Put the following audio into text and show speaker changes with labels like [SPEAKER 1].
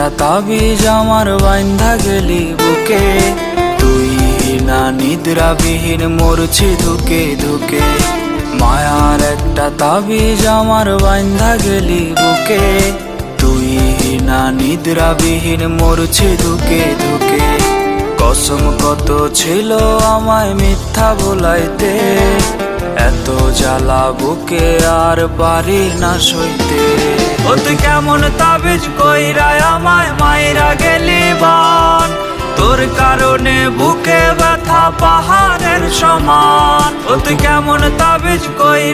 [SPEAKER 1] একটা তাবিজ আমার বাইন্ধা গেলি বুকে, তুই না নিদ্রাবিহীন মরছি ধুকে ধুকে। মায়ার একটা তাবিজ আমার বাইন্ধা গেলি বুকে, তুই না নিদ্রাবিহীন মরছি ধুকে ধুকে। কসম কত ছিল আমায় মিথ্যা বলাইতে, এত জ্বালা বুকে আর পারি না সইতে। ও তুই কেমন তাবিজ কইরা আমায় মাইরা গেলি বান, তোর কারণে বুকে ব্যথা পাহাড়ের সমান। ও তুই কেমন তাবিজ কইরা